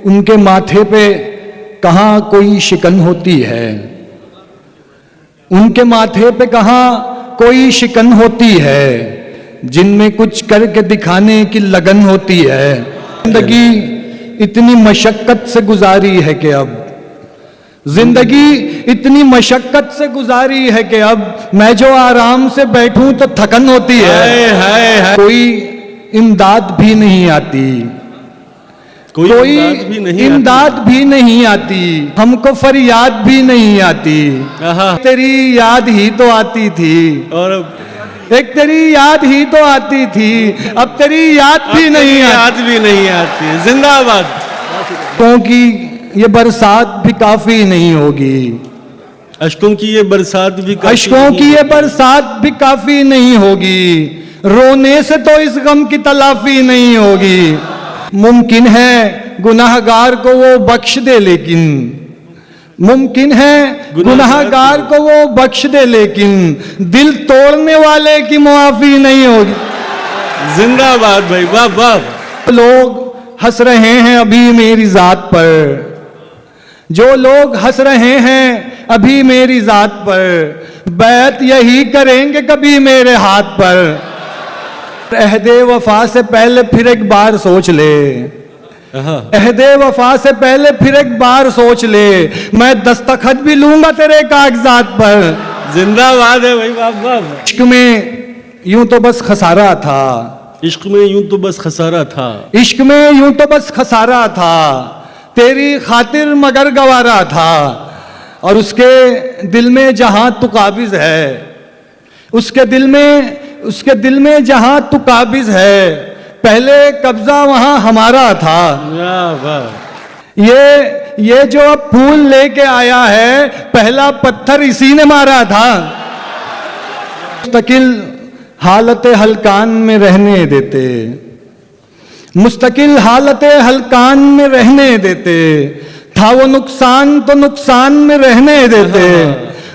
उनके माथे पे कहाँ कोई शिकन होती है, उनके माथे पे कहाँ कोई शिकन होती है, जिनमें कुछ करके दिखाने की लगन होती है। जिंदगी इतनी मशक्कत से गुजारी है कि अब, जिंदगी इतनी मशक्कत से गुजारी है कि अब मैं जो आराम से बैठूं तो थकन होती है। कोई इमदाद भी नहीं आती, कोई इमदाद भी नहीं आती, हमको फरियाद भी नहीं आती। तेरी याद ही तो आती थी, और एक तेरी याद ही तो आती थी, अब तेरी याद भी नहीं आती। जिंदाबाद। क्योंकि ये बरसात भी काफी नहीं होगी, अश्कों की ये बरसात भी अश्कों की ये बरसात भी काफी नहीं होगी, रोने से तो इस गम की तलाफी नहीं होगी। मुमकिन है गुनाहगार को वो बख्श दे, लेकिन मुमकिन है गुनाहगार को वो बख्श दे, लेकिन दिल तोड़ने वाले की मुआफी नहीं होगी। जिंदाबाद भाई, वाह वाह। लोग हंस रहे हैं अभी मेरी जात पर, जो लोग हंस रहे हैं अभी मेरी जात पर, बैत यही करेंगे कभी मेरे हाथ पर। अहदे वफा से पहले फिर एक बार सोच ले, अहदे वफा से पहले फिर एक बार सोच ले, मैं दस्तखत भी लूंगा तेरे कागजात पर। जिंदाबाद है भाई, वाह वाह। इश्क में यूं तो बस खसारा था, इश्क में यूं तो बस खसारा था, इश्क में यूं तो बस खसारा था, तेरी खातिर मगर गवारा था। और उसके दिल में जहां तू काबिज है, उसके दिल में जहां तू काबिज है, पहले कब्जा वहां हमारा था। ये जो अब फूल लेके आया है, पहला पत्थर इसी ने मारा था। मुस्तकिल हालत हलकान में रहने देते, मुस्तकिल हालत हलकान में रहने देते, था वो नुकसान तो नुकसान में रहने देते।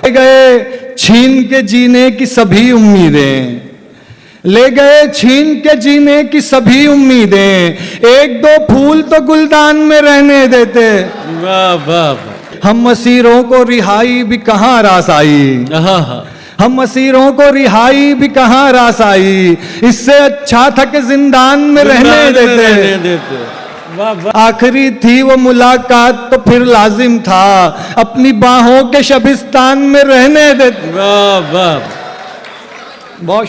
ले गए छीन के जीने की सभी उम्मीदें, ले गए छीन के जीने की सभी उम्मीदें, एक दो फूल तो गुलदान में रहने देते। वाह वाह। हम असीरों को रिहाई भी कहाँ रास आई, हम असीरों को रिहाई भी कहाँ रास आई, इससे अच्छा था कि जिंदान में रहने देते। आखिरी थी वो मुलाकात तो फिर लाजिम था, अपनी बाहों के शबिस्तान में रहने देते। वाह वाह। बहुत